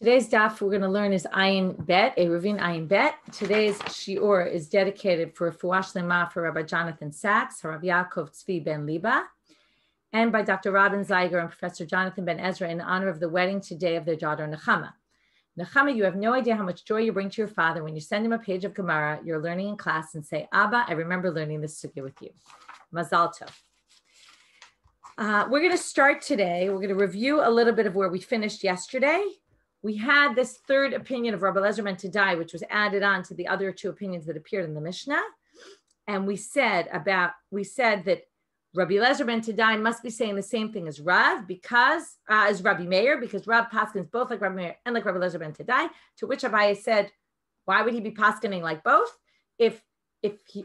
Today's daf we're going to learn is Ayin Bet, Eruvin Ayin Bet. Today's shiur is dedicated for Fuash Lema for Rabbi Jonathan Sachs, Rabbi Yaakov Tzvi Ben Liba, and by Dr. Robin Zeiger and Professor Jonathan Ben Ezra in honor of the wedding today of their daughter Nechama. Nechama, you have no idea how much joy you bring to your father when you send him a page of Gemara you're learning in class and say, Abba, I remember learning this sugya with you. Mazal tov. We're going to start today. We're going to review a little bit of where we finished yesterday. We had this third opinion of Rabbi Eliezer ben Tadai, which was added on to the other two opinions that appeared in the Mishnah. And we said that Rabbi Eliezer ben Tadai must be saying the same thing as Rav because, as Rabbi Meir, because Rav paskins both like Rabbi Meir and like Rabbi Eliezer ben Tadai, to which Abaye said, why would he be paskening like both? If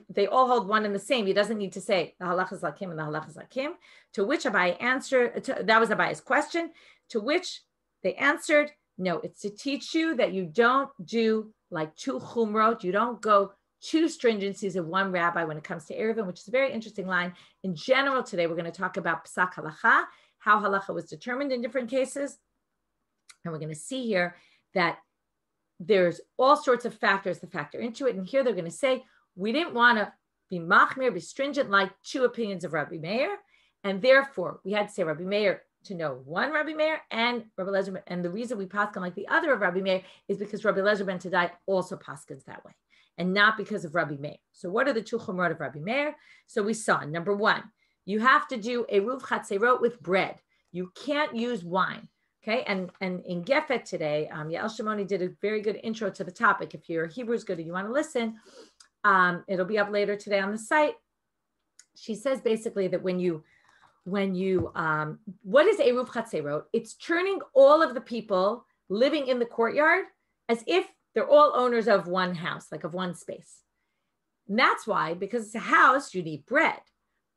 they all hold one and the same, he doesn't need to say the halach is like him and the halach is like him. To which Abaye answered, that was Abaye's question, to which they answered, no, it's to teach you that you don't do like two chumrot, you don't go two stringencies of one rabbi when it comes to Eruvin, which is a very interesting line. In general, today we're going to talk about Psak Halacha, how halacha was determined in different cases. And we're going to see here that there's all sorts of factors that factor into it. And here they're going to say, we didn't want to be machmir, be stringent like two opinions of Rabbi Meir. And therefore, we had to say Rabbi Meir to know one Rabbi Meir and Rabbi Eliezer. And the reason we paskin like the other of Rabbi Meir is because Rabbi Eliezer ben Tadai also paskins that way, and not because of Rabbi Meir. So what are the two chumrot of Rabbi Meir? So we saw, number one, you have to do eruv chatzerot with bread. You can't use wine. Okay, and in Gefet today, Yael Shimoni did a very good intro to the topic. If your Hebrew's good and you want to listen, it'll be up later today on the site. She says basically that when you what is Eruv Chatzerot? It's turning all of the people living in the courtyard as if they're all owners of one house, like of one space. And that's why, because it's a house, you need bread.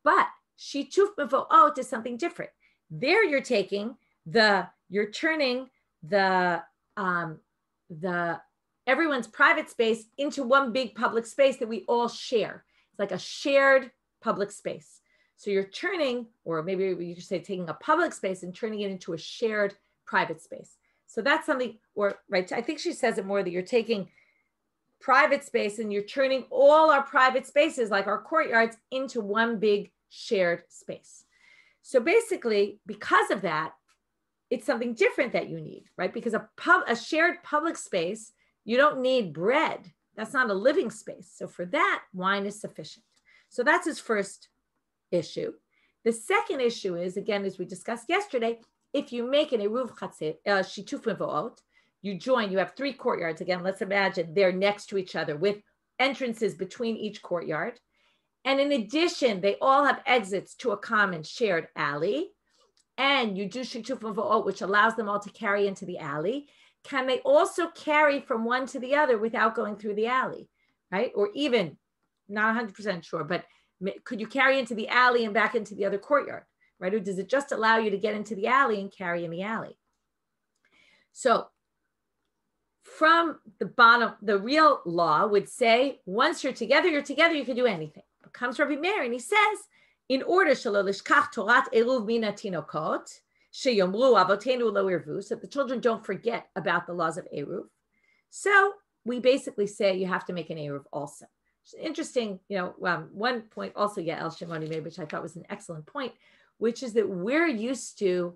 But Shituf Mevo'ot is something different. There you're turning the everyone's private space into one big public space that we all share. It's like a shared public space. So you're turning, or maybe you could say taking a public space and turning it into a shared private space. So that's something, or right, I think she says it more that you're taking private space and you're turning all our private spaces, like our courtyards, into one big shared space. So basically, because of that, it's something different that you need, right? Because a shared public space, you don't need bread. That's not a living space. So for that, wine is sufficient. So that's his first issue. The second issue is, again, as we discussed yesterday, if you make an eruv shituf mevo'ot, you have three courtyards. Again, let's imagine they're next to each other with entrances between each courtyard. And in addition, they all have exits to a common shared alley. And you do shituf mevo'ot, which allows them all to carry into the alley. Can they also carry from one to the other without going through the alley, right? Or even, not 100% sure, but could you carry into the alley and back into the other courtyard, right? Or does it just allow you to get into the alley and carry in the alley? So from the bottom, the real law would say, once you're together, you can do anything. But comes Rabbi Meir and he says, in order shelo lishkach torat eruv mina tinokot, sheyomru avotenu lo irvu, so the children don't forget about the laws of eruv. So we basically say you have to make an eruv also. Interesting, one point also, Yael Shimoni made, which I thought was an excellent point, which is that we're used to,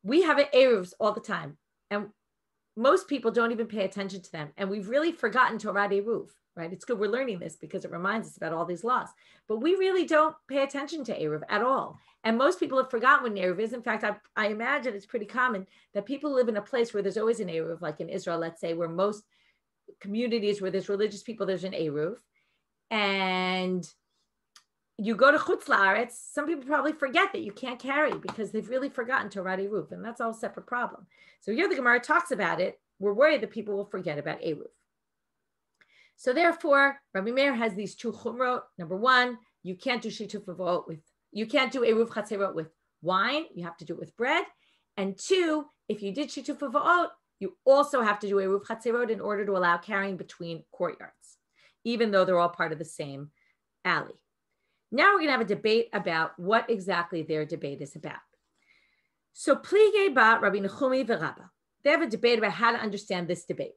we have eruvs all the time, and most people don't even pay attention to them, and we've really forgotten Torah eruv, right? It's good we're learning this because it reminds us about all these laws, but we really don't pay attention to eruv at all, and most people have forgotten what an eruv is. In fact, I imagine it's pretty common that people live in a place where there's always an eruv, like in Israel, let's say, where most communities where there's religious people, there's an eruv, and you go to Chutz La'aretz, some people probably forget that you can't carry because they've really forgotten Torah eruv, and that's all a separate problem. So here the Gemara talks about it. We're worried that people will forget about eruv. So therefore, Rabbi Meir has these two chumrot. Number one, you can't do shituf mevo'ot you can't do eruv chatzerot with wine. You have to do it with bread. And two, if you did shituf mevo'ot, you also have to do eruv chatzerot in order to allow carrying between courtyards, even though they're all part of the same alley. Now we're going to have a debate about what exactly their debate is about. So plige ba Rabbi Nechumi v'Rabba. they have a debate about how to understand this debate.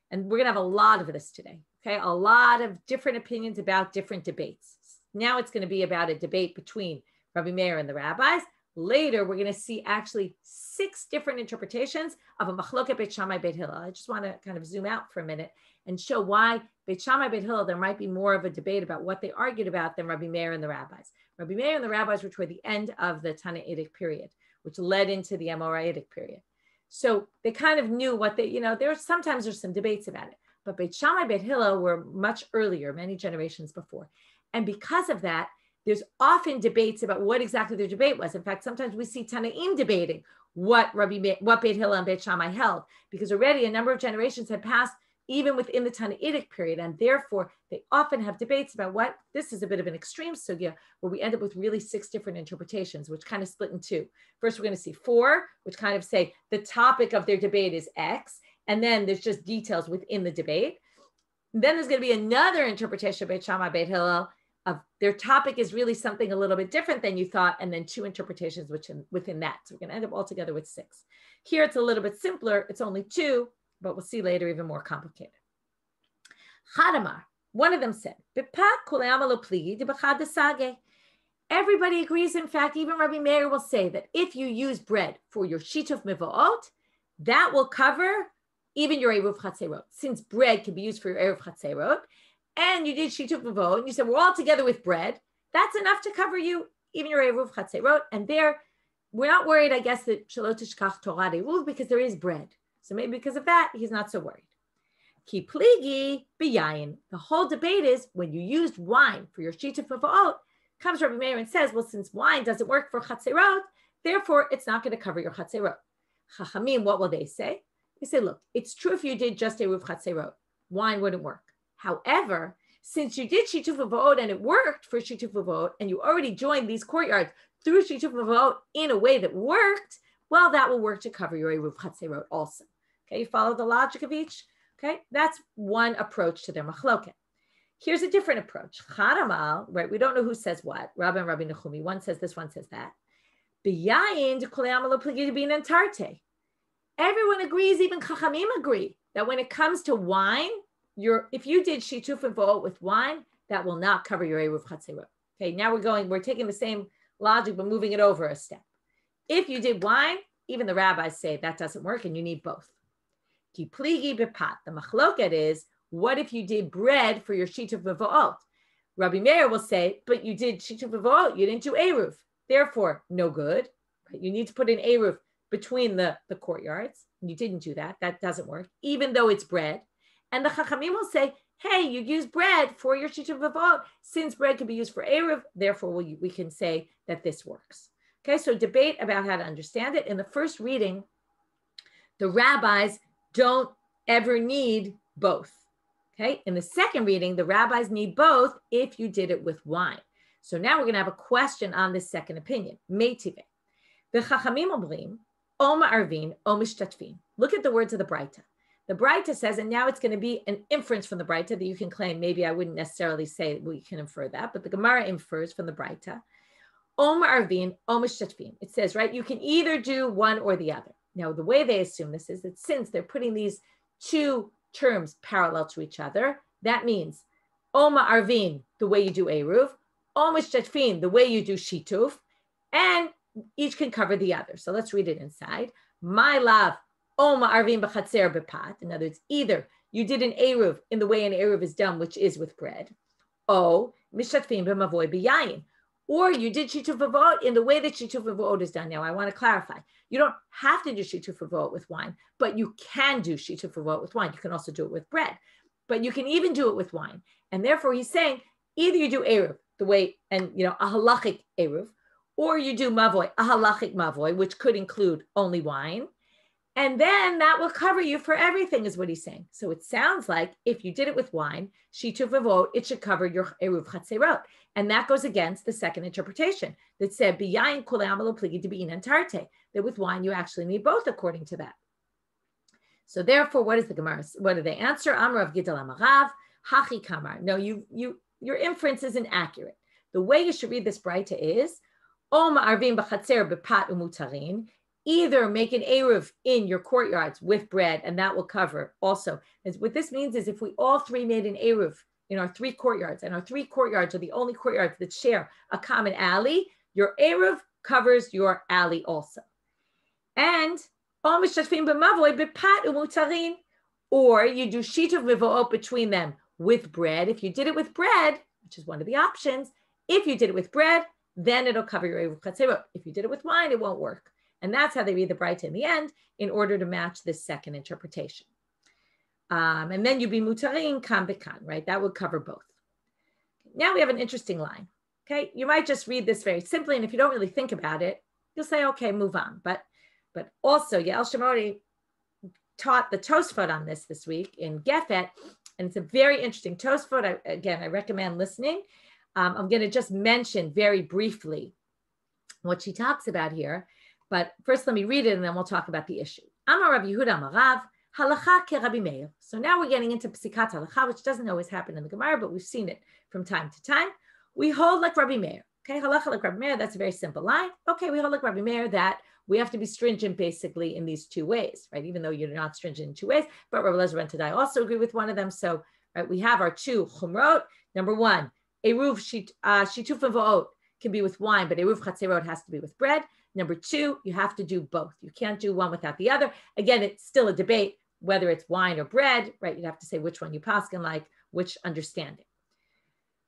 And we're going to have a lot of this today. Okay, a lot of different opinions about different debates. Now it's going to be about a debate between Rabbi Meir and the rabbis. Later, we're going to see actually 6 different interpretations of a machloket Beit Shammai Beit Hillel. I just want to kind of zoom out for a minute and show why Beit Shammai Beit Hillel, there might be more of a debate about what they argued about than Rabbi Meir and the rabbis. Rabbi Meir and the rabbis were toward the end of the Tannaitic period, which led into the Amoraitic period. So they kind of knew what they, there's some debates about it. But Beit Shammai Beit Hillel were much earlier, many generations before. And because of that, there's often debates about what exactly their debate was. In fact, sometimes we see Tanaim debating what Beit Hillel and Beit Shammai held, because already a number of generations had passed even within the Tannaitic period. And therefore, they often have debates about what, this is a bit of an extreme sugya, where we end up with really 6 different interpretations, which kind of split in 2. First, we're going to see 4, which kind of say the topic of their debate is X, and then there's just details within the debate. And then there's going to be another interpretation of Beit Shammai Beit Hillel of their topic is really something a little bit different than you thought, and then 2 interpretations within that. So we're going to end up all together with 6. Here it's a little bit simpler. It's only 2, but we'll see later even more complicated. Chadamar, one of them said, everybody agrees. In fact, even Rabbi Meir will say that if you use bread for your shituf mevo'ot, that will cover even your eruv chatzerot. Since bread can be used for your eruv chatzerot, and you did shituf mevo'ot, and you said we're all together with bread, that's enough to cover you, even your eruv chatzerot. And there, we're not worried, I guess, that shelo tishkach Torah eruv, because there is bread. So maybe because of that, he's not so worried. Ki pligi biyayin. The whole debate is when you used wine for your shituf mevo'ot, comes Rabbi Meir and says, well, since wine doesn't work for chatzerot, therefore it's not going to cover your chatzerot. Chachamim, what will they say? They say, look, it's true if you did just eruv chatzerot, wine wouldn't work. However, since you did shituf mevo'ot and it worked for shituf mevo'ot, and you already joined these courtyards through shituf mevo'ot in a way that worked, well, that will work to cover your eruv chatzerot also. Okay, you follow the logic of each? Okay, that's one approach to their machloket. Here's a different approach. Charamal, right? We don't know who says what. Rabbi and Rabbi Nechumi. One says this, one says that. B'yayin d'kole'amalo pligi bin antarte. Everyone agrees, even Chachamim agree, that when it comes to wine, if you did shituf and mevo'ot with wine, that will not cover your eruv chatzerot. Okay, now we're taking the same logic, but moving it over a step. If you did wine, even the rabbis say that doesn't work and you need both. Ki pligi b'pat. The machloket is, what if you did bread for your shituf mevo'ot? Rabbi Meir will say, but you did shituf mevo'ot, you didn't do eruv. Therefore, no good. Right? You need to put an eruv between the courtyards. You didn't do that. That doesn't work, even though it's bread. And the Chachamim will say, hey, you use bread for your shituf mevo'ot. Since bread can be used for eruv, therefore we can say that this works. Okay, so debate about how to understand it. In the first reading, the rabbis don't ever need both. Okay, in the second reading, the rabbis need both if you did it with wine. So now we're going to have a question on this second opinion. Meitive. V'chachamim omrim, oma arvin, o mishtatfin. Look at the words of the Braita. The Braita says, and now it's going to be an inference from the Braita that you can claim, maybe I wouldn't necessarily say we can infer that, but the Gemara infers from the Braita. Oma arvin, o mishtatfin. It says, right, you can either do one or the other. Now, the way they assume this is that since they're putting these 2 terms parallel to each other, that means Oma Arvin, the way you do Eruv, Oma Shtatfin, the way you do Shituf, and each can cover the other. So let's read it inside. My love, Oma Arvin b'chatzer b'pat. In other words, either you did an Eruv in the way an Eruv is done, which is with bread, O Mishtatfin b'mavoy b'yayin, or you did Shituf mevo'ot in the way that Shituf mevo'ot is done. Now, I want to clarify. You don't have to do Shituf mevo'ot with wine, but you can do Shituf mevo'ot with wine. You can also do it with bread, but you can even do it with wine. And therefore, he's saying either you do Eruv, the way, and a halachic Eruv, or you do Mavoy, a halachic Mavoy, which could include only wine. And then that will cover you for everything, is what he's saying. So it sounds like if you did it with wine, shituf mevo'ot, it should cover your eruv chatzerot. And that goes against the second interpretation that said, biyayin kulei amalo pligi debi'in antarte, that with wine you actually need both according to that. So therefore, what is the Gemara? What do they answer? Amrav Gidal Amarav, Hachi Kamar. No, your inference isn't accurate. The way you should read this Braita is, Om Arvim b'chatzer b'pat umutarin. either make an Eruv in your courtyards with bread, and that will cover also. What this means is if we all three made an Eruv in our 3 courtyards, and our 3 courtyards are the only courtyards that share a common alley, your Eruv covers your alley also. And or you do shituv mivoot between them with bread. If you did it with bread, which is one of the options, if you did it with bread, then it'll cover your Eruv Chatzerot. If you did it with wine, it won't work. And that's how they read the Braita in the end in order to match this second interpretation. And then you'd be mutarin kan bekan, right? That would cover both. Now we have an interesting line. Okay, you might just read this very simply, and if you don't really think about it, you'll say, okay, move on. But also, Yael Shimori taught the Tosfot on this week in Gefet, and it's a very interesting Tosfot. I recommend listening. I'm going to just mention very briefly what she talks about here. But first, let me read it, and then we'll talk about the issue. Amar Rav Yehuda Amar Rav, halacha ke Rabbi Meir. So now we're getting into psikat halacha, which doesn't always happen in the Gemara, but we've seen it from time to time. We hold like Rabbi Meir. Okay, halacha like Rabbi Meir, that's a very simple line. Okay, we hold like Rabbi Meir that we have to be stringent basically in these 2 ways, right? Even though you're not stringent in 2 ways, but Rabbi Elazar and Tadai also agree with one of them. So, right, we have our 2 chumrot. Number 1, Eruv shituf v'oot can be with wine, but Eruv chatzerot has to be with bread. Number 2, you have to do both. You can't do one without the other. Again, it's still a debate whether it's wine or bread, right? You'd have to say which one you paskin like, which understanding.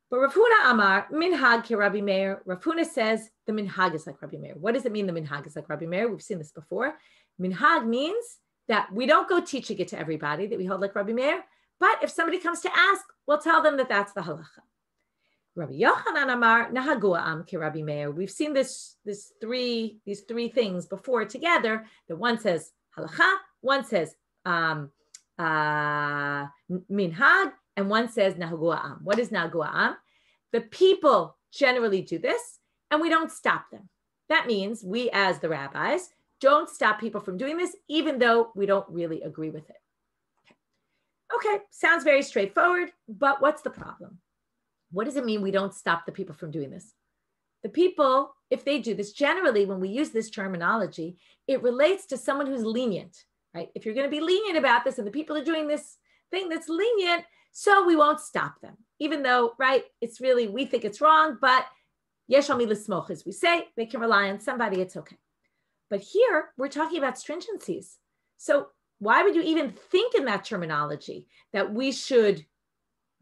But Rav Huna Amar, minhag ki Rabbi Meir. Rav Huna says the minhag is like Rabbi Meir. What does it mean the minhag is like Rabbi Meir? We've seen this before. Minhag means that we don't go teaching it to everybody, that we hold like Rabbi Meir. But if somebody comes to ask, we'll tell them that that's the halacha. Rabbi Yochanan Amar, nahagu am ki Rabbi Meir. We've seen these three things before together. That one says halacha, one says minhag, and one says nahagu am. What is nahagu am? The people generally do this, and we don't stop them. That means we, as the rabbis, don't stop people from doing this, even though we don't really agree with it. Okay, sounds very straightforward, but what's the problem? What does it mean we don't stop the people from doing this? The people, if they do this, generally, when we use this terminology, it relates to someone who's lenient, right? If you're going to be lenient about this and the people are doing this thing that's lenient, so we won't stop them, even though, right, it's really, we think it's wrong, but yesh al mi l'smoch, as we say, they can rely on somebody, it's okay. But here, we're talking about stringencies. So why would you even think in that terminology that we should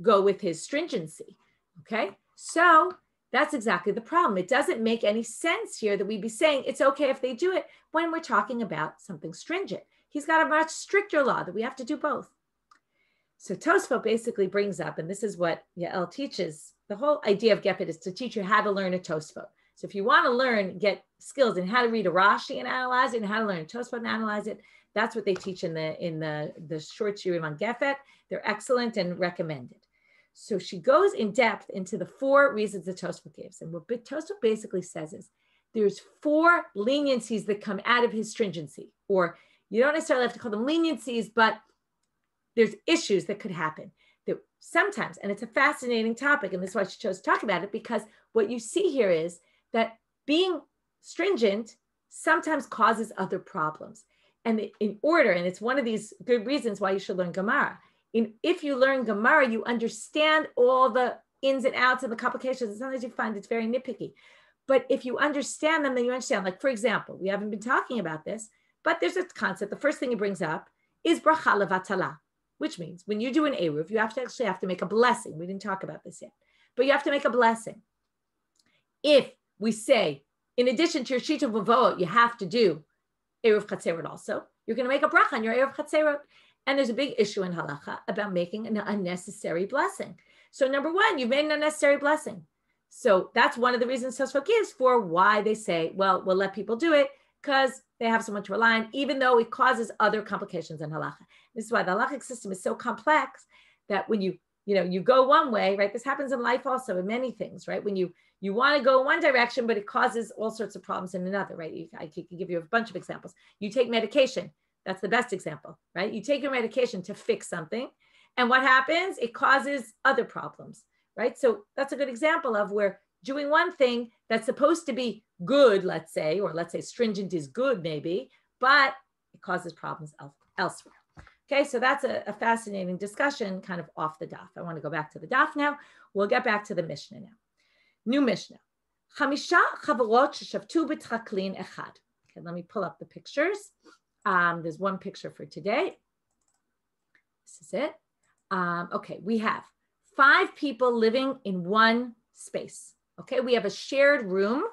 go with his stringency? Okay, so that's exactly the problem. It doesn't make any sense here that we'd be saying it's okay if they do it when we're talking about something stringent. He's got a much stricter law that we have to do both. So Tosfot basically brings up, and this is what Yael teaches, the whole idea of Gefet is to teach you how to learn a Tosfot. So if you want to learn, get skills in how to read a Rashi and analyze it, and how to learn a Tosfot and analyze it, that's what they teach in the short shiurim on Gefet. They're excellent and recommended. So she goes in depth into the 4 reasons that Tosfot gives. And what Tosfot basically says is there's 4 leniencies that come out of his stringency. Or you don't necessarily have to call them leniencies, but there's issues that could happen. That sometimes, and it's a fascinating topic, and this is why she chose to talk about it, because what you see here is that being stringent sometimes causes other problems. And in order, and it's one of these good reasons why you should learn Gemara. If you learn Gemara, you understand all the ins and outs and the complications. And sometimes you find it's very nitpicky. But if you understand them, then you understand. Like, for example, we haven't been talking about this, but there's a concept. The first thing he brings up is bracha levatala, which means when you do an Eruv, you have to make a blessing. We didn't talk about this yet, but you have to make a blessing. If we say, in addition to your shita v'voot, you have to do Eruv chatzerot also, you're going to make a bracha on your Eruv chatzerot. And there's a big issue in halacha about making an unnecessary blessing. So number 1, you've made an unnecessary blessing. So that's one of the reasons Tosfot gives for why they say, well, we'll let people do it because they have someone to rely on, even though it causes other complications in halacha. This is why the halachic system is so complex that when you go one way, right? This happens in life also in many things, right? When you want to go in one direction, but it causes all sorts of problems in another, right? I can give you a bunch of examples. You take medication. That's the best example, right? You take your medication to fix something, and what happens? It causes other problems, right? So that's a good example of where doing one thing that's supposed to be good, let's say, or let's say stringent is good maybe, but it causes problems elsewhere. Okay, so that's a fascinating discussion kind of off the daf. I want to go back to the daf now. We'll get back to the Mishnah now. New Mishnah. Chamisha chavarot sheshavtu b'traklin echad. Okay, let me pull up the pictures. There's one picture for today. This is it. Okay, we have 5 people living in one space. Okay, we have a shared room.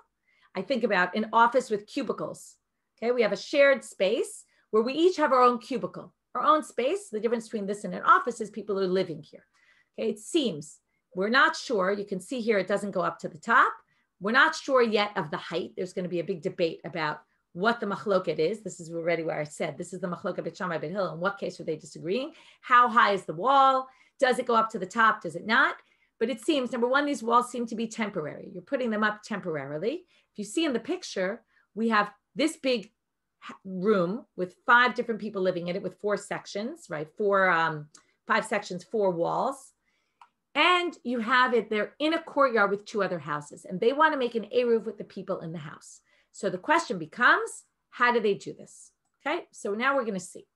I think about an office with cubicles. Okay, we have a shared space where we each have our own cubicle, our own space. The difference between this and an office is people are living here. Okay, it seems, we're not sure. You can see here it doesn't go up to the top. We're not sure yet of the height. There's going to be a big debate about what the machloket is. This is already where I said, this is the machloket Bet Shammai Bet Hillel. In what case are they disagreeing? How high is the wall? Does it go up to the top? Does it not? But it seems, number one, these walls seem to be temporary. You're putting them up temporarily. If you see in the picture, we have this big room with 5 different people living in it with 4 sections, right? 5 sections, 4 walls. And you have it, they're in a courtyard with 2 other houses, and they want to make an eruv with the people in the house. So the question becomes, how do they do this? Okay, so now we're going to see.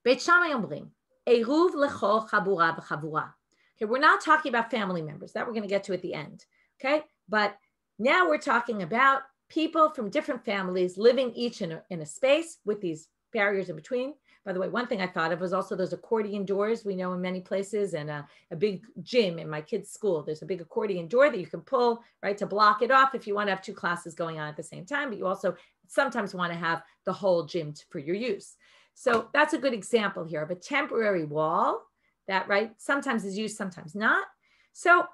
Beit Shammai omrim, eruv lechol chabura v'chabura. Okay, we're not talking about family members. That we're going to get to at the end. Okay, but now we're talking about people from different families living each in a space with these barriers in between. By the way, one thing I thought of was also those accordion doors we know in many places, and a big gym in my kids' school. There's a big accordion door that you can pull, right, to block it off if you want to have 2 classes going on at the same time, but you also sometimes want to have the whole gym for your use. So that's a good example here of a temporary wall that, right, sometimes is used, sometimes not. So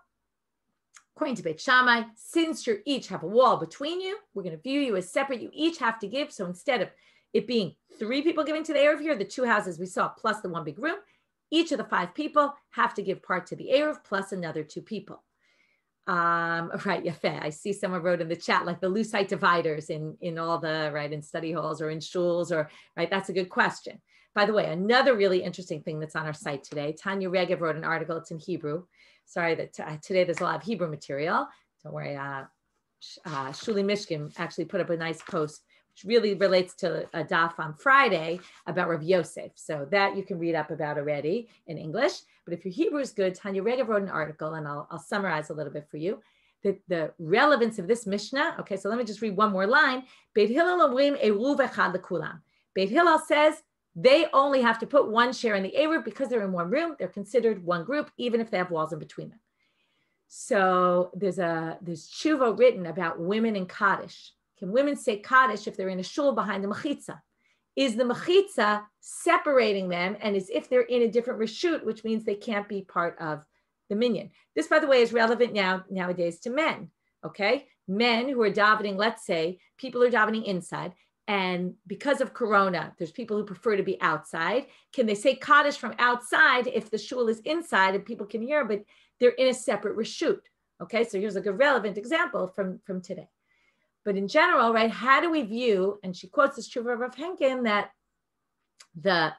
according to Beit Shammai, since you each have a wall between you, we're going to view you as separate. You each have to give. So instead of it being 3 people giving to the Eruv here, the 2 houses we saw plus the 1 big room, each of the 5 people have to give part to the Eruv plus another 2 people. Right, Yafeh. I see someone wrote in the chat like the lucite dividers in all the, right, in study halls or in shuls, or, right, that's a good question. By the way, another really interesting thing that's on our site today, Tanya Regev wrote an article, it's in Hebrew. Sorry that today there's a lot of Hebrew material. Don't worry, Shuli Mishkin actually put up a nice post which really relates to a daf on Friday about Rav Yosef. So that you can read up about already in English. But if your Hebrew is good, Tanya Regev wrote an article, and I'll summarize a little bit for you. The relevance of this Mishnah. Okay, so let me just read one more line. Beit Hillel omrim eruv echad lekulam. Beit Hillel says they only have to put 1 share in the eruv because they're in one room. They're considered one group, even if they have walls in between them. So there's tshuva written about women in Kaddish. Can women say Kaddish if they're in a shul behind the mechitza? Is the mechitza separating them, and as if they're in a different reshut, which means they can't be part of the minyan? This, by the way, is relevant nowadays to men. Okay, men who are davening, let's say people are davening inside, and because of Corona, there's people who prefer to be outside. Can they say Kaddish from outside if the shul is inside and people can hear, but they're in a separate reshut? Okay, so here's like a relevant example from today. But in general, right, how do we view, and she quotes this tshuva of Rav Henkin, that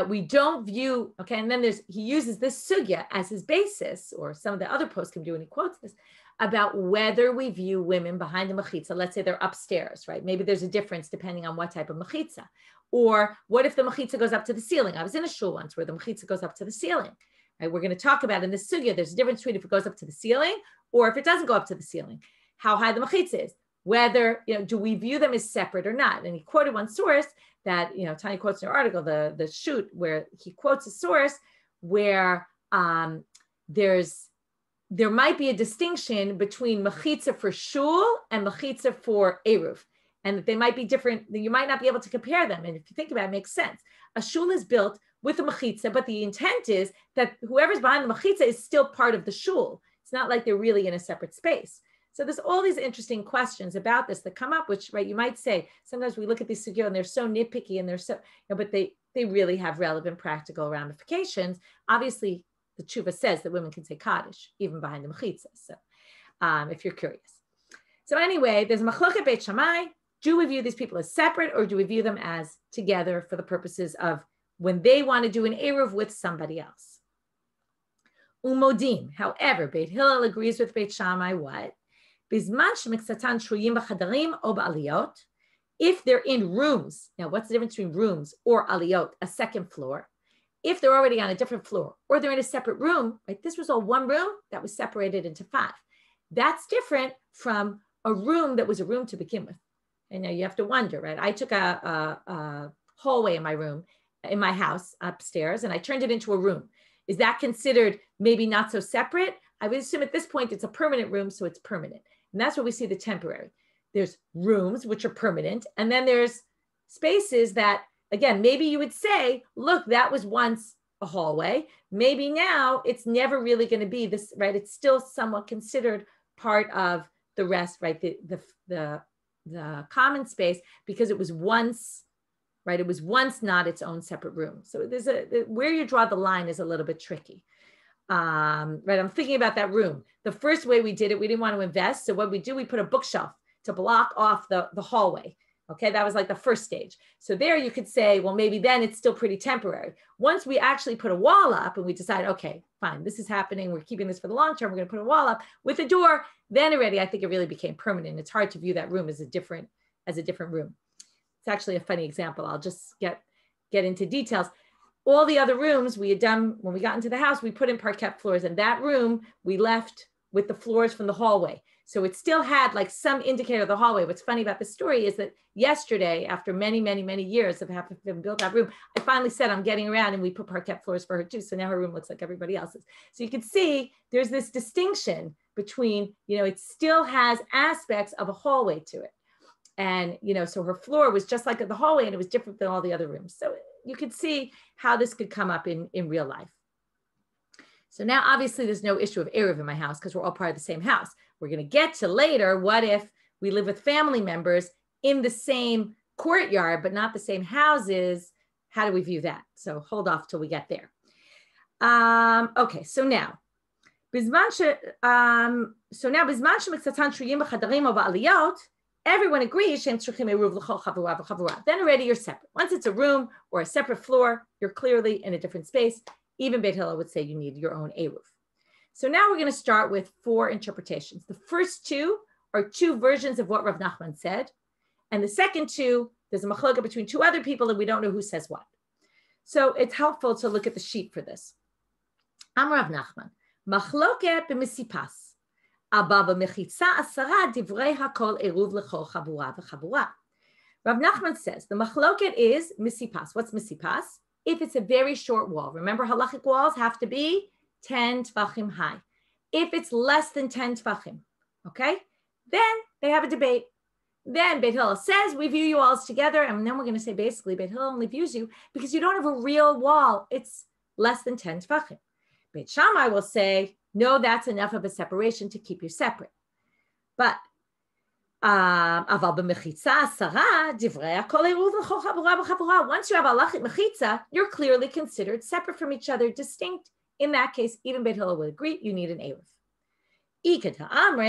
we don't view, okay, and then he uses this sugya as his basis, or some of the other posts can do, and he quotes this, about whether we view women behind the mechitza. Let's say they're upstairs, right? Maybe there's a difference depending on what type of mechitza. Or what if the mechitza goes up to the ceiling? I was in a shul once where the mechitza goes up to the ceiling. Right? We're going to talk about in this sugya, there's a difference between if it goes up to the ceiling or if it doesn't go up to the ceiling, how high the mechitza is. Whether, do we view them as separate or not? And he quoted one source that, Tanya quotes in her article, the shoot, where he quotes a source where there might be a distinction between mechitza for shul and mechitza for eruv, and that they might be different. You might not be able to compare them. And if you think about it, it makes sense. A shul is built with a mechitza, but the intent is that whoever's behind the mechitza is still part of the shul. It's not like they're really in a separate space. So there's all these interesting questions about this that come up, which, right, you might say, sometimes we look at these sugya and they're so nitpicky and they're so, but they really have relevant practical ramifications. Obviously, the tshuva says that women can say Kaddish, even behind the mechitza. So if you're curious. So anyway, there's machloket Beit Shammai. Do we view these people as separate, or do we view them as together for the purposes of when they want to do an eruv with somebody else? Umodim. However, Beit Hillel agrees with Beit Shammai what? Bisman shemiksatan shuyim b'chadarim o ba'aliyot. If they're in rooms, now what's the difference between rooms or aliyot, a second floor? If they're already on a different floor or they're in a separate room, right? This was all one room that was separated into 5. That's different from a room that was a room to begin with. And now you have to wonder, right? I took a hallway in my room, in my house upstairs, and I turned it into a room. Is that considered maybe not so separate? I would assume at this point it's a permanent room, so it's permanent. And that's where we see the temporary. There's rooms, which are permanent, and then there's spaces that, again, maybe you would say, look, that was once a hallway. Maybe now it's never really going to be this, right? It's still somewhat considered part of the rest, right? The common space, because it was once, right? It was once not its own separate room. So there's where you draw the line is a little bit tricky. Right? I'm thinking about that room. The first way we did it, we didn't want to invest. So what we do, we put a bookshelf to block off the hallway. Okay, that was like the first stage. So there you could say, well, maybe then it's still pretty temporary. Once we actually put a wall up and we decide, okay, fine, this is happening. We're keeping this for the long term. We're going to put a wall up with a door. Then already, I think it really became permanent. It's hard to view that room as a different room. It's actually a funny example. I'll just get into details. All the other rooms we had done when we got into the house, we put in parquet floors, and that room we left with the floors from the hallway. So it still had like some indicator of the hallway. What's funny about this story is that yesterday, after many, many, many years of having built that room, I finally said, I'm getting around, and we put parquet floors for her too. So now her room looks like everybody else's. So you can see there's this distinction between, it still has aspects of a hallway to it. And, so her floor was just like the hallway, and it was different than all the other rooms. So you could see how this could come up in real life. So now, obviously, there's no issue of Eruvin in my house because we're all part of the same house. We're going to get to later, what if we live with family members in the same courtyard, but not the same houses? How do we view that? So hold off till we get there. Okay, so now, everyone agrees. Then already you're separate. Once it's a room or a separate floor, you're clearly in a different space. Even Beit Hillel would say you need your own eruv. So now we're going to start with 4 interpretations. The first 2 are 2 versions of what Rav Nachman said. And the second 2, there's a machloka between 2 other people, and we don't know who says what. So it's helpful to look at the sheet for this. Am Rav Nachman, machloke b'misipas. Abba b'mechitza asara divrei hakol eruv l'chol chabura v'chabura. Rav Nachman says the machloket is misipas. What's misipas? If it's a very short wall. Remember, halachic walls have to be 10 tvachim high. If it's less than 10 tvachim, okay, then they have a debate. Then Beit Hillel says, we view you all as together. And then we're going to say, basically, Beit Hillel only views you because you don't have a real wall. It's less than 10 tvachim. Beit Shammai will say, no, that's enough of a separation to keep you separate. But once you have halachit mechitza, you're clearly considered separate from each other, distinct. In that case, even Beit Hillel would agree you need an eruv.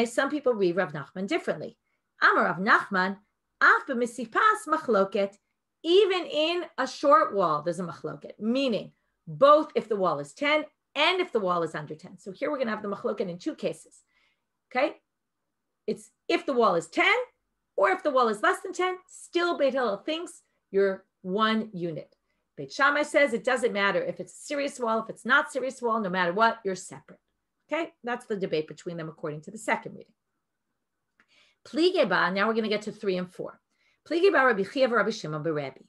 Some people read Rav Nachman differently. Amar Rav Nachman, af b'misipas machloket. Even in a short wall, there's a machloket, meaning both if the wall is 10 and if the wall is under 10. So here we're going to have the machloket in 2 cases. Okay, it's if the wall is 10 or if the wall is less than 10, still Beit Hillel thinks you're one unit. Beit Shammai says it doesn't matter if it's a serious wall, if it's not serious wall, no matter what, you're separate. Okay, that's the debate between them according to the second reading. Pligeba, now we're going to get to 3 and 4. Pligeba Rabbi Chiya Rabbi Shimon Berebi.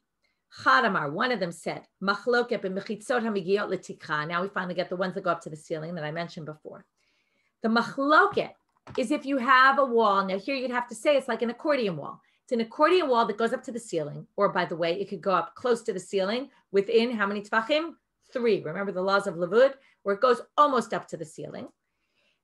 Chadamar, one of them said, Machloket b'mechitzot hamigiyot letikra. Now we finally get the ones that go up to the ceiling that I mentioned before. The machloket is if you have a wall. Now here you'd have to say it's like an accordion wall. It's an accordion wall that goes up to the ceiling, or by the way, it could go up close to the ceiling within how many tvachim? 3. Remember the laws of Lavud, where it goes almost up to the ceiling.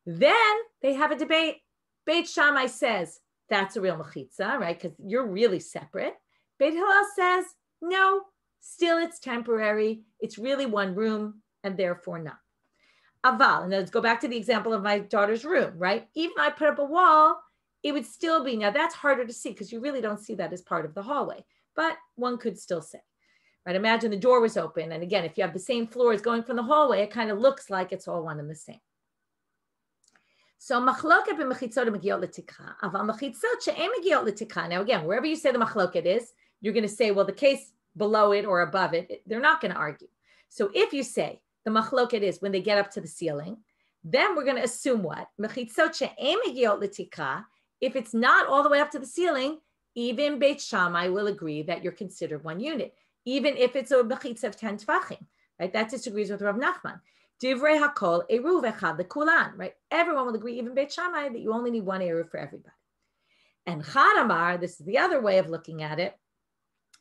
Then they have a debate. Beit Shammai says that's a real mechitza, right? Because you're really separate. Beit Hillel says, no, still it's temporary. It's really one room and therefore not. Aval, and let's go back to the example of my daughter's room, right? Even if I put up a wall, it would still be, now that's harder to see because you really don't see that as part of the hallway, but one could still say. right? Imagine the door was open. And again, if you have the same floors going from the hallway, it kind of looks like it's all one and the same. So machloket b'mechitzot megiot l'tikra, aval mechitzot she'en megiot l'tikra. Now again, wherever you say the machloket is, you're going to say, well, the case below it or above it, they're not going to argue. So if you say the machloket is when they get up to the ceiling, then we're going to assume what? Mechitzot she'en megiot l'tikra. If it's not all the way up to the ceiling, even Beit Shammai will agree that you're considered one unit, even if it's a mechitzah of 10 tvachim, right? That disagrees with Rav Nachman. Divrei hakol eruv echad lekulan, right? Everyone will agree, even Beit Shammai, that you only need one eruv for everybody. And Chad Amar, this is the other way of looking at it,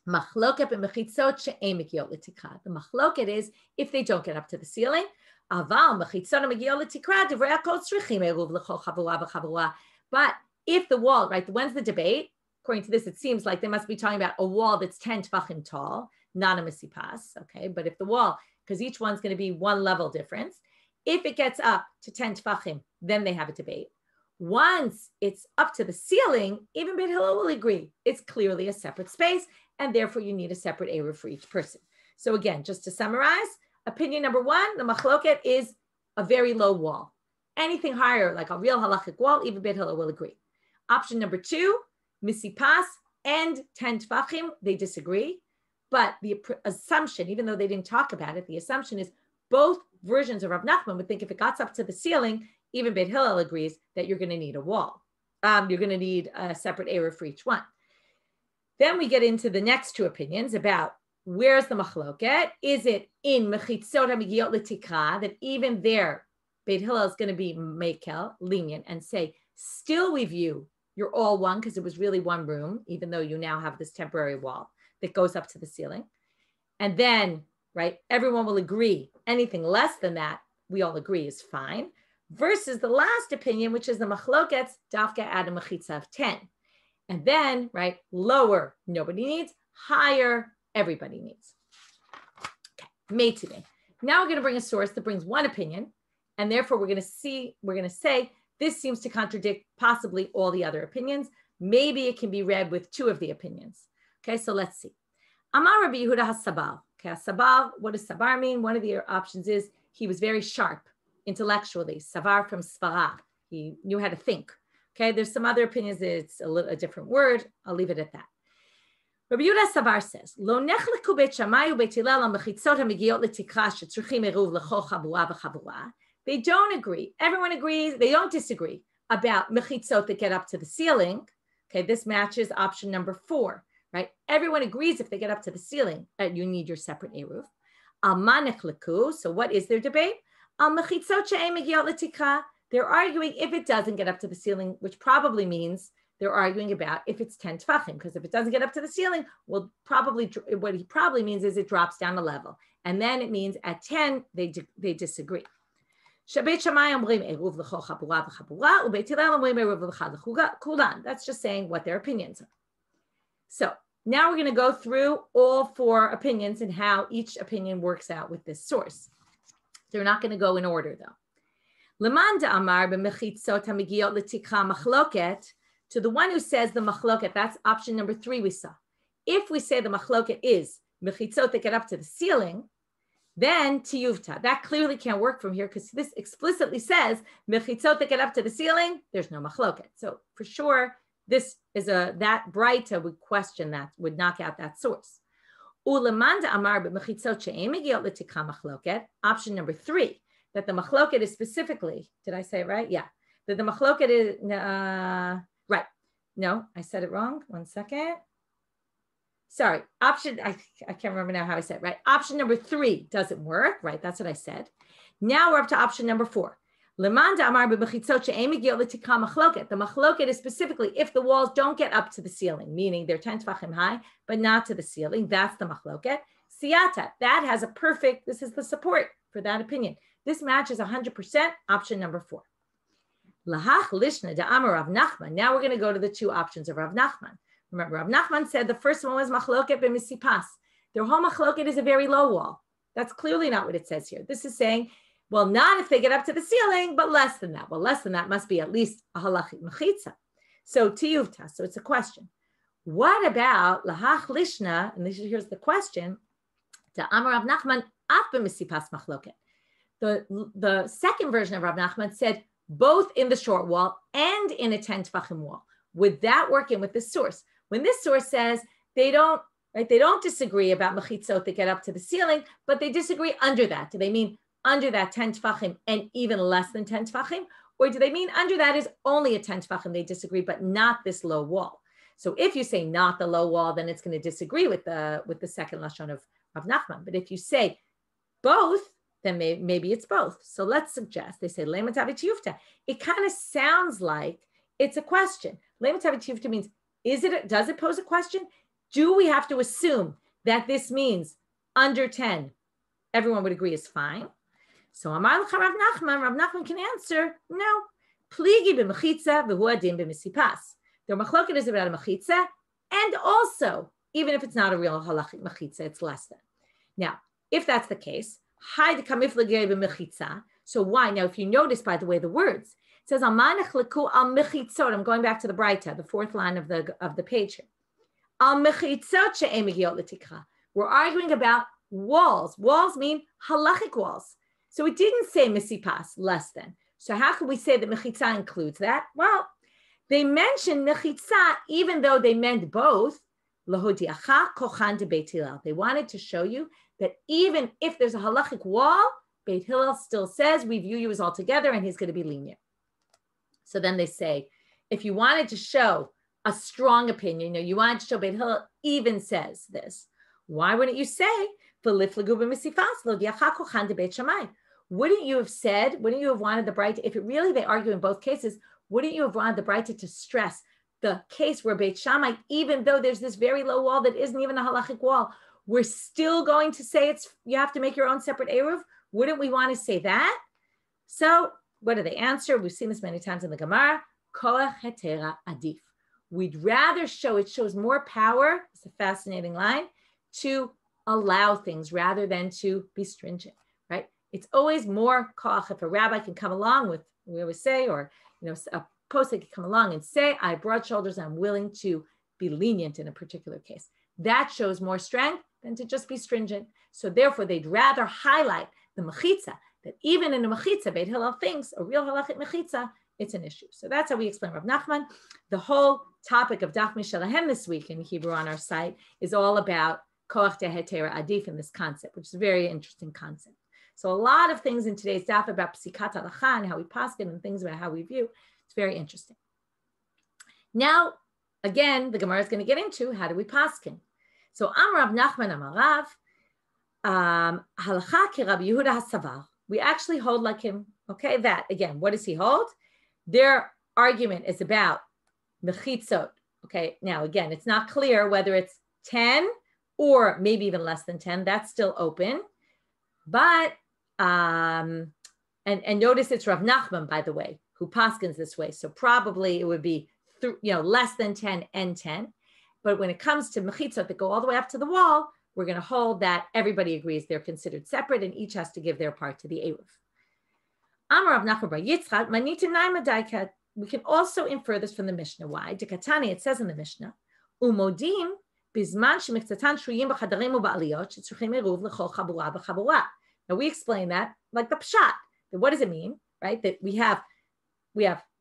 machloket b'mechitzot she'en megiot l'tikra. The machloket is if they don't get up to the ceiling. Aval mechitzot megiot l'tikra, divrei hakol tzrichim eruv l'chol chavura v'chavura. But if the wall, right, when's the debate? According to this, it seems like they must be talking about a wall that's 10 tvachim tall, not a misipas, okay? But if the wall, because each one's going to be one level difference, if it gets up to 10 tvachim, then they have a debate. Once it's up to the ceiling, even Beit Hillel will agree. It's clearly a separate space, and therefore you need a separate eruv for each person. So again, just to summarize, opinion number one, the machloket is a very low wall. Anything higher, like a real halachic wall, even Beit Hillel will agree. Option number two, misipas and 10 tvachim, they disagree. But the assumption, even though they didn't talk about it, the assumption is both versions of Rav Nachman would think if it got up to the ceiling, even Beit Hillel agrees that you're going to need a wall. You're going to need a separate eruv for each one. Then we get into the next two opinions about where's the machloket. Is it in mechitzot hamegiot l'tikra, that even there, Beit Hillel is going to be mekel, lenient, and say, still we view you're all one because it was really one room, even though you now have this temporary wall that goes up to the ceiling. And then, right, everyone will agree. Anything less than that, we all agree is fine. Versus the last opinion, which is the machlokets, dafka ad mechitza of 10. And then, right, lower, nobody needs. Higher, everybody needs. Okay, made today. Now we're going to bring a source that brings one opinion. And therefore, we're going to say, this seems to contradict possibly all the other opinions. Maybe it can be read with two of the opinions. Okay, so let's see. Amar Rabbi Yehuda HaSabar. Okay, Sabar, what does Sabar mean? One of the options is he was very sharp intellectually. Savar from Svara. He knew how to think. Okay, there's some other opinions that it's a different word. I'll leave it at that. Rabbi Yehuda Sabar says, Lo nechleku beit Shammai u'beit Hillel ha'mechitzot hamegiot l'tikra shetzrichim eruv l'chol chabura v'chabura. They don't agree. Everyone agrees. They don't disagree about mechitzot that get up to the ceiling. Okay, this matches option number 4, right? Everyone agrees if they get up to the ceiling that you need your separate eruv. Al manech leku. So what is their debate? Al mechitzot she'en megiot l'tikra. They're arguing if it doesn't get up to the ceiling, which probably means they're arguing about if it's 10 tvachim, because if it doesn't get up to the ceiling, well, probably what he probably means is it drops down a level, and then it means at 10 they disagree. That's just saying what their opinions are. So now we're going to go through all 4 opinions and how each opinion works out with this source. They're not going to go in order though. To the one who says the machloket, that's option number 3 we saw. If we say the machloket is mechitzot that get up to the ceiling, then tiyuvta. That clearly can't work from here because this explicitly says mechitzot that get up to the ceiling, there's no machloket. So for sure, this is that Braita would question that, would knock out that source. Ulamanda amar b'mechitzot she'en megiot l'tikra machloket, option number 3, that the machloket is specifically, did I say it right? Yeah. That the machloket is, right. No, I said it wrong. 1 second. Sorry, option, I can't remember now how I said it, right? Option number 3 doesn't work, right? That's what I said. Now we're up to option number 4. The machloket is specifically if the walls don't get up to the ceiling, meaning they're 10 tvachim high, but not to the ceiling. That's the machloket. Siyata, that has a perfect, this is the support for that opinion. This matches 100% option number 4. Lahach lishna de amar Rav Nachman. Now we're going to go to the 2 options of Rav Nachman. Remember, Rav Nachman said the first one was machloket b'misipas. Their whole machloket is a very low wall. That's clearly not what it says here. This is saying, well, not if they get up to the ceiling, but less than that. Well, less than that must be at least a halachic mechitza. So tiyuvta. So it's a question. What about lahach lishna? And here's the question. The Amar Rav Nachman af b'misipas machloket. The second version of Rav Nachman said both in the short wall and in a 10 tefachim wall. Would that work in with this source? When this source says they don't disagree about mechitzot that get up to the ceiling, but they disagree under that. Do they mean under that 10 tefachim and even less than 10 tefachim? Or do they mean under that is only a 10 tefachim they disagree, but not this low wall? So if you say not the low wall, then it's going to disagree with the second lashon of Rav Nachman. But if you say both, then maybe it's both. So let's suggest, they say, Lema Tavi Tiyufta. It kind of sounds like it's a question. Lema Tavi Tiyufta means, does it pose a question? Do we have to assume that this means under 10? Everyone would agree is fine. So Amar L'cha Rav Nachman can answer, no. Pligi b'mechitza v'hu adin b'misipas. The machloket is about a mechitza, and also, even if it's not a real halachic mechitza, it's less than. Now, if that's the case, so why? Now, if you notice, by the way, the words, it says, I'm going back to the Braita, the fourth line of the page here. We're arguing about walls. Walls mean halachic walls. So it didn't say misipas, less than. So how can we say that mechitza includes that? Well, they mentioned mechitza, even though they meant both. They wanted to show you that even if there's a halachic wall, Beit Hillel still says, we view you as all together, and he's going to be lenient. So then they say, if you wanted to show a strong opinion, you wanted to show Beit Hillel even says this, why wouldn't you say, wouldn't you have said, wouldn't you have wanted the Braita, if they argue in both cases, wouldn't you have wanted the Braita to stress the case where Beit Shammai, even though there's this very low wall that isn't even a halachic wall, we're still going to say you have to make your own separate eruv? Wouldn't we want to say that? So what do they answer? We've seen this many times in the Gemara. Koach hetera adif. We'd rather it shows more power, it's a fascinating line, to allow things rather than to be stringent, right? It's always more koach if a rabbi can come along with, we always say, or a posek can come along and say, I have broad shoulders, I'm willing to be lenient in a particular case. That shows more strength than to just be stringent. So therefore, they'd rather highlight the mechitza, that even in a mechitza, Beit Hillel thinks, a real halachic mechitza, it's an issue. So that's how we explain Rav Nachman. The whole topic of Daf Yomi this week in Hebrew on our site is all about koach dehetera adif in this concept, which is a very interesting concept. So a lot of things in today's daf about psikat halacha and how we paskin and things about how we view. It's very interesting. Now, again, the Gemara is going to get into how do we paskin. So Amar Rav Nachman Amarav, halacha ki Rabbi Yehuda hasavar. We actually hold like him. Okay, that again, what does he hold? Their argument is about mechitzot. Okay, now again, it's not clear whether it's 10 or maybe even less than 10. That's still open. But and notice it's Rav Nachman, by the way, who paskins this way. So probably it would be less than 10 and 10. But when it comes to mechitzot that go all the way up to the wall, we're going to hold that everybody agrees they're considered separate and each has to give their part to the eruv. Amar Rav Nachman bar Yitzchak, manitinai madaikat. We can also infer this from the Mishnah. Why? Dekatani, it says in the Mishnah, umodim bizman shemiktzatan shruyim b'chadarim u'ba'aliyot shetzruchim eruv l'chol chabura b'chabura. Now we explain that like the pshat. What does it mean? Right? That we have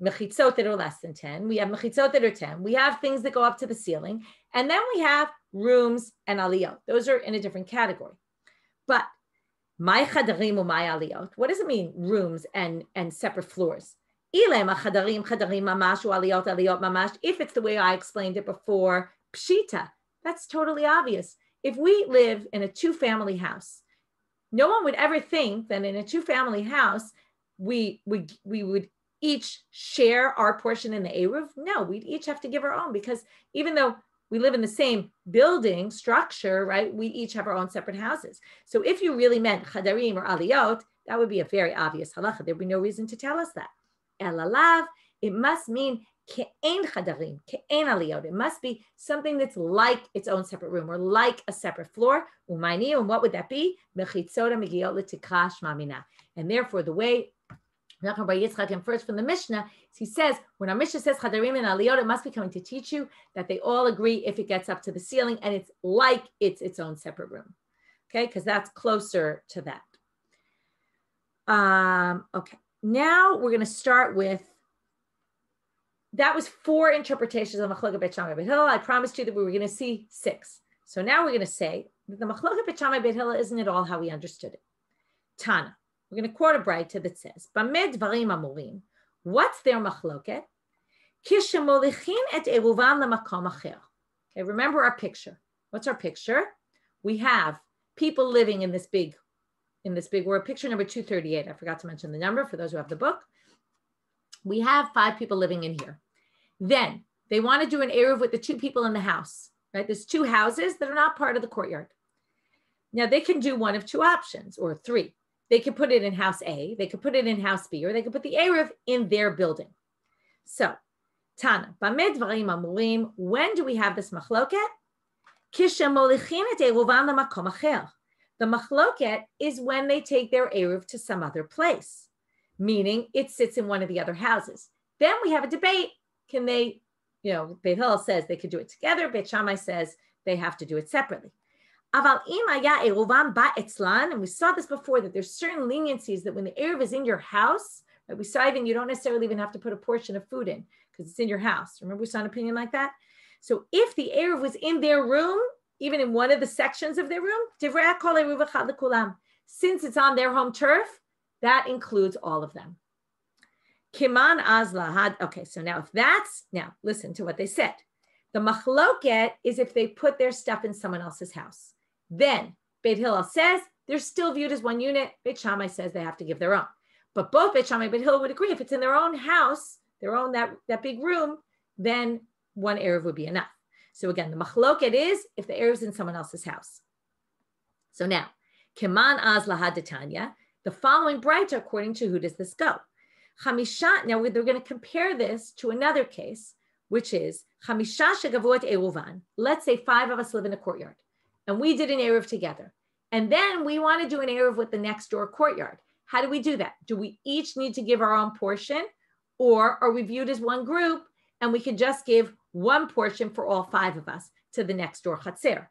mechitzot that are less than 10. We have mechitzot that are 10. We have things that go up to the ceiling. And then we have rooms and aliyot. Those are in a different category. But my chadarim or my aliyot, what does it mean, rooms and separate floors? If it's the way I explained it before, pshita, that's totally obvious. If we live in a two-family house, no one would ever think that in a two-family house, we would each share our portion in the eruv. No, we'd each have to give our own, because even though we live in the same building structure, right, we each have our own separate houses. So if you really meant chadarim or aliyot, that would be a very obvious halacha. There'd be no reason to tell us that. Elalav, it must mean ke'en chadarim, ke'en aliyot. It must be something that's like its own separate room or like a separate floor. Umayni, and what would that be? Mechitzot megiot l'tikra shmamina. And therefore, the way Nachman bar Yitzchak infers from the Mishnah, he says, when our Mishnah says chadarim and aliyot, it must be coming to teach you that they all agree if it gets up to the ceiling and it's like it's its own separate room. okay, because that's closer to that. Okay, now we're going to start with, that was 4 interpretations of Machloket Beit Shammai Beit Hillel. I promised you that we were going to see 6. So now we're going to say that the Machloket Beit Shammai Beit Hillel isn't at all how we understood it. Tana, we're going to quote a braita that says, Bamed Dvarim Amurim, what's their Machloket? Kishemolichin et Eruvan lemakom acher. Okay, remember our picture. What's our picture? We have people living in this big, we're at picture number 238. I forgot to mention the number for those who have the book. We have 5 people living in here. Then they want to do an Eruv with the 2 people in the house, right? There's 2 houses that are not part of the courtyard. Now they can do one of 2 options, or 3. They could put it in house A, they could put it in house B, or they could put the Eruv in their building. So, Tana, Bamed Dvarim Amurim, when do we have this machloket? Kishemolichin et Eruvan lemakom acher. The machloket is when they take their Eruv to some other place, meaning it sits in one of the other houses. Then we have a debate. Can they, Beit Hillel says they could do it together. Beit Shammai says they have to do it separately. Aval im haya eruvam ba etzlan, and we saw this before, that there's certain leniencies that when the Eruv is in your house, right, we saw even you don't necessarily even have to put a portion of food in because it's in your house. Remember we saw an opinion like that? So if the Eruv was in their room, even in one of the sections of their room, divrei kol eruv echad lekulam, since it's on their home turf, that includes all of them. Kiman azla. Okay, so now now listen to what they said. The machloket is if they put their stuff in someone else's house. Then Beit Hillel says they're still viewed as one unit. Beit Shammai says they have to give their own. But both Beit Shammai and Beit Hillel would agree if it's in their own house, their own that big room, then one Eruv would be enough. So again, the machloket is if the Eruv is in someone else's house. So now, Kiman azla hadatanya. The following braita, according to who does this go? Chamisha. Now they're going to compare this to another case, which is Chamisha shegavu et Eruvan. Let's say 5 of us live in a courtyard, and we did an Eruv together, and then we want to do an Eruv with the next door courtyard. How do we do that? Do we each need to give our own portion, or are we viewed as one group and we can just give one portion for all 5 of us to the next door chatzer?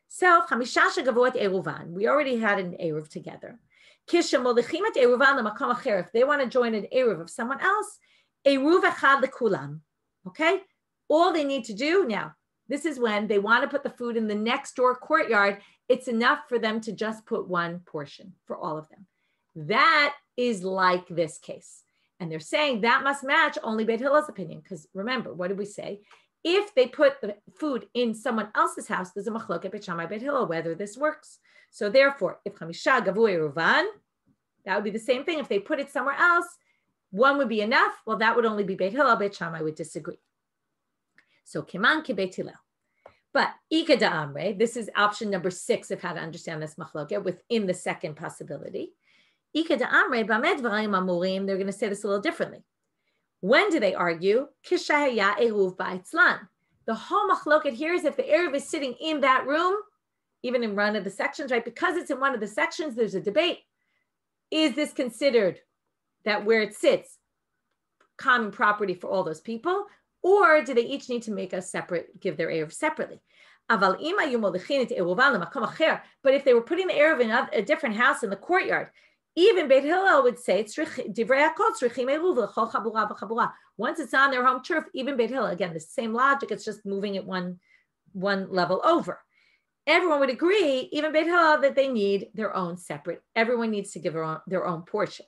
So Chamisha shegavu et Eruvan. We already had an Eruv together. If they want to join an Eruv of someone else, Eruv echad lekulam. Okay? All they need to do now, this is when they want to put the food in the next door courtyard, it's enough for them to just put one portion for all of them. That is like this case. And they're saying that must match only Beit Hillel's opinion. Because remember, what did we say? If they put the food in someone else's house, there's a machloket Beit Shammai Beit Hillel whether this works. So therefore, if Chamisha gavu eruvan, that would be the same thing. If they put it somewhere else, one would be enough. Well, that would only be Beit Hillel. Beit Shammai would disagree. So kiman ki Beit Hillel. But ika da'amre, this is option number 6 of how to understand this machloket within the second possibility. Ika da'amre bamed dvarim amurim. They're going to say this a little differently. When do they argue? Kishaya eruv ba'etzlan. The whole machloket here is if the Eruv is sitting in that room, even in one of the sections, right? Because it's in one of the sections, there's a debate. Is this considered that where it sits, common property for all those people? Or do they each need to make a separate, give their Eruv separately? But if they were putting the Eruv in a different house in the courtyard, even Beit Hillel would say, once it's on their home turf, even Beit Hillel, again, the same logic, it's just moving it one level over. Everyone would agree, even Beit Hillel, that they need their own separate. Everyone needs to give their own portion.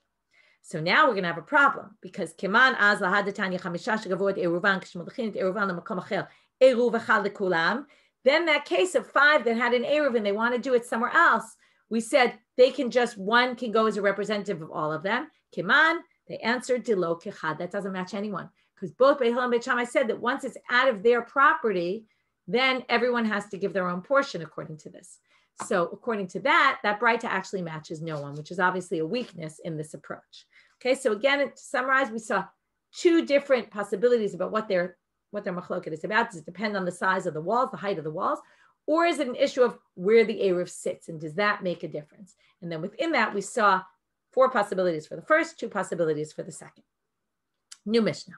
So now we're going to have a problem because Kiman az lahadatanya chamisha shegavot eruvan kishmolchin eruvan lemakom acher eruv echad lekulam. Then that case of 5 that had an eruv and they want to do it somewhere else, we said they can just one can go as a representative of all of them. Kiman, they answered dilo kechad. That doesn't match anyone because both Beit Hillel and Beit Shammai said that once it's out of their property, then everyone has to give their own portion according to this. So according to that braita actually matches no one, which is obviously a weakness in this approach. Okay, so again, to summarize, we saw 2 different possibilities about what their machloket is about. Does it depend on the size of the walls, the height of the walls, or is it an issue of where the Eruv sits, and does that make a difference? And then within that, we saw 4 possibilities for the first, 2 possibilities for the second. New Mishnah.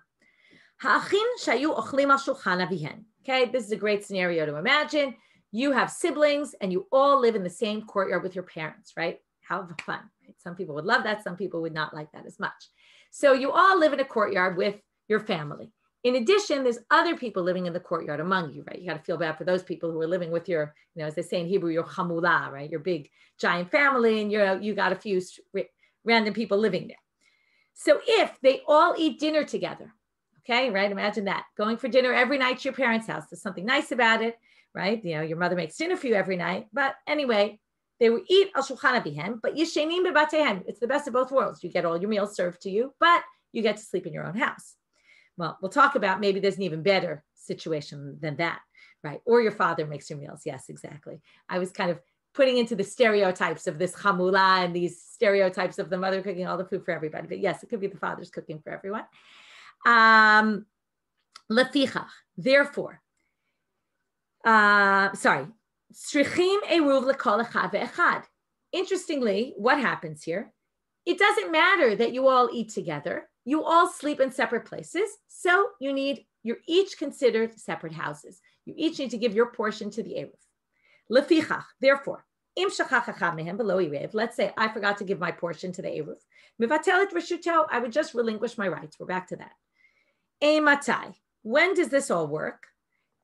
Ha'achin shayu ochlim al shulchan avihen. Okay, this is a great scenario to imagine. you have siblings and you all live in the same courtyard with your parents, right? Have fun, right? Some people would love that. Some people would not like that as much. So you all live in a courtyard with your family. In addition, there's other people living in the courtyard among you, right? You got to feel bad for those people who are living with your, as they say in Hebrew, your chamula, right? Your big giant family, and you got a few random people living there. So if they all eat dinner together, okay, right? Imagine that, going for dinner every night to your parents' house. There's something nice about it, right? Your mother makes dinner for you every night. But anyway, they will eat al shulchan avihem, but yishenim bebatehem. It's the best of both worlds. You get all your meals served to you, but you get to sleep in your own house. Well, we'll talk about maybe there's an even better situation than that, right? Or your father makes your meals. Yes, exactly. I was kind of putting into the stereotypes of this chamula and these stereotypes of the mother cooking all the food for everybody. But yes, it could be the father's cooking for everyone. Lefichach, therefore, strichim eruv lekol echad ve'echad. Interestingly, what happens here? It doesn't matter that you all eat together. You all sleep in separate places. So you're each considered separate houses. You each need to give your portion to the Eruv. Lefichach, therefore, im shachach echad mehem below irev. Let's say I forgot to give my portion to the Eruv. Mevatelet reshuto, I would just relinquish my rights. We're back to that. Matai. When does this all work?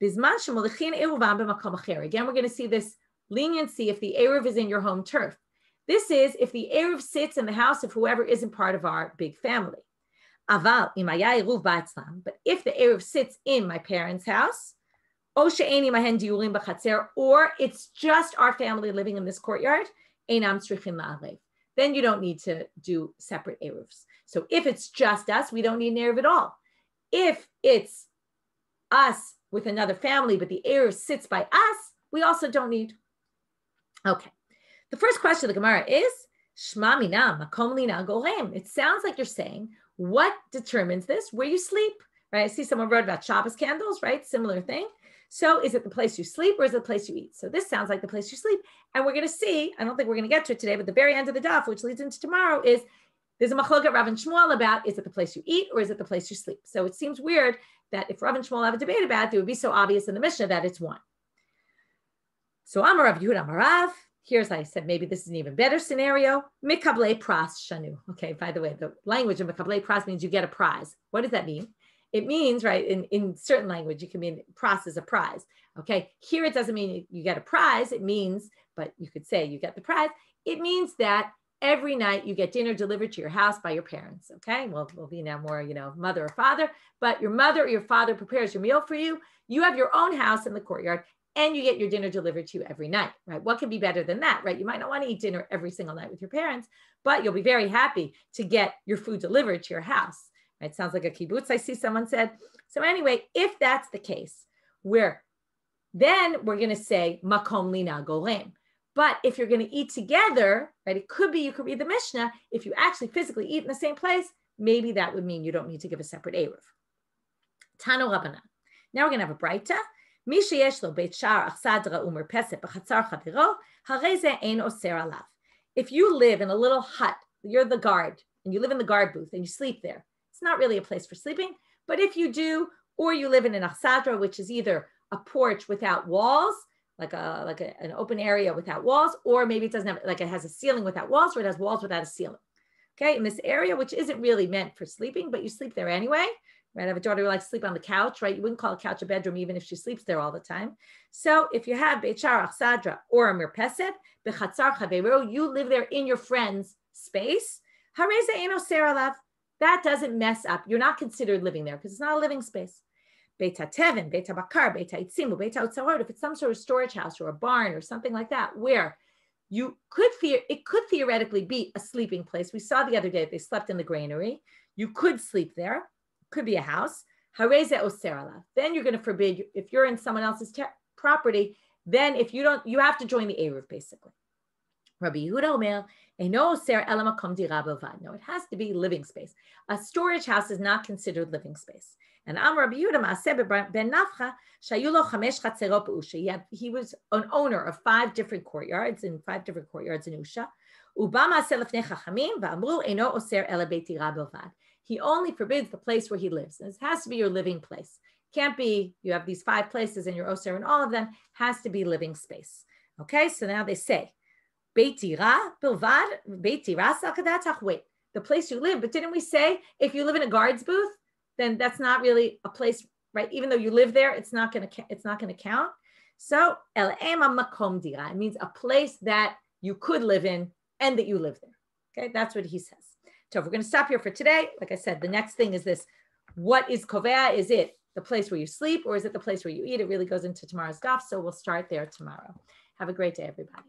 Bizman shemolichin eruvam b'makom acher. Again, we're going to see this leniency if the Eruv is in your home turf. This is if the Eruv sits in the house of whoever isn't part of our big family. Aval imaya eruv ba'atzlam. But if the Eruv sits in my parents' house, or it's just our family living in this courtyard, then you don't need to do separate Eruvs. So if it's just us, we don't need an Eruv at all. If it's us with another family, but the Eruv sits by us, we also don't need. Okay. The first question of the Gemara is, Shma mina makom lina gorem. It sounds like you're saying, what determines this? Where you sleep, right? I see someone wrote about Shabbos candles, right? Similar thing. So is it the place you sleep or is it the place you eat? So this sounds like the place you sleep. And we're going to see, I don't think we're going to get to it today, but the very end of the daf, which leads into tomorrow, is there's a machloket Rav and Shmuel about, is it the place you eat or is it the place you sleep? So it seems weird that if Rav and Shmuel have a debate about it, it would be so obvious in the Mishnah that it's one. So Amar Rav Yehuda Amar Rav. Here's, I said, maybe this is an even better scenario. Mikablei pras shanu. Okay, by the way, the language of mikablei pras means you get a prize. What does that mean? It means, right, in certain language, you can mean pras is a prize. Okay, here it doesn't mean you get a prize. It means, but you could say you get the prize. It means that every night you get dinner delivered to your house by your parents. Okay, well, we'll be now more, mother or father, but your mother or your father prepares your meal for you. You have your own house in the courtyard. And you get your dinner delivered to you every night, right? What can be better than that, right? You might not want to eat dinner every single night with your parents, but you'll be very happy to get your food delivered to your house, right? Sounds like a kibbutz, I see someone said. So anyway, if that's the case, then we're going to say makom lina golem. But if you're going to eat together, right? It could be, you could read the Mishnah. If you actually physically eat in the same place, maybe that would mean you don't need to give a separate Eruv. Tano Rabbanan. Now we're going to have a Braita. If you live in a little hut, you're the guard, and you live in the guard booth, and you sleep there, it's not really a place for sleeping. But if you do, or you live in an achsadra, which is either a porch without walls, like an open area without walls, or maybe it doesn't have, like it has a ceiling without walls, or it has walls without a ceiling. Okay, in this area, which isn't really meant for sleeping, but you sleep there anyway. Right, I have a daughter who likes to sleep on the couch, right? You wouldn't call a couch a bedroom even if she sleeps there all the time. So if you have Beit Shar Achsadra or a Mirpeset, Bechatzar Chaveiro, you live there in your friend's space, Hareza Eno Seralav, that doesn't mess up. You're not considered living there because it's not a living space. Beit HaTevin, Beit HaBakar, Beit HaItzimu, Beit HaUtzarot, if it's some sort of storage house or a barn or something like that, where it could theoretically be a sleeping place. We saw the other day that they slept in the granary. You could sleep there. Could be a house. Then you're going to forbid, if you're in someone else's property, then if you don't, you have to join the Eruv basically. Rabbi Yehuda Omer, no, it has to be living space. A storage house is not considered living space. And Rabbi Yehuda ben Nafcha, he was an owner of 5 different courtyards in Usha. He only forbids the place where he lives. And it has to be your living place. Can't be, you have these 5 places and you're oser in all of them, has to be living space. Okay, so now they say, Beit dira bilvad, beit dira sakadat tachwit. The place you live, but didn't we say if you live in a guard's booth, then that's not really a place, right? Even though you live there, it's not going to count. So el ema makom dira, it means a place that you could live in and that you live there. Okay, that's what he says. So we're going to stop here for today. Like I said, the next thing is this: what is kovea? Is it the place where you sleep, or is it the place where you eat? It really goes into tomorrow's daf. So we'll start there tomorrow. Have a great day, everybody.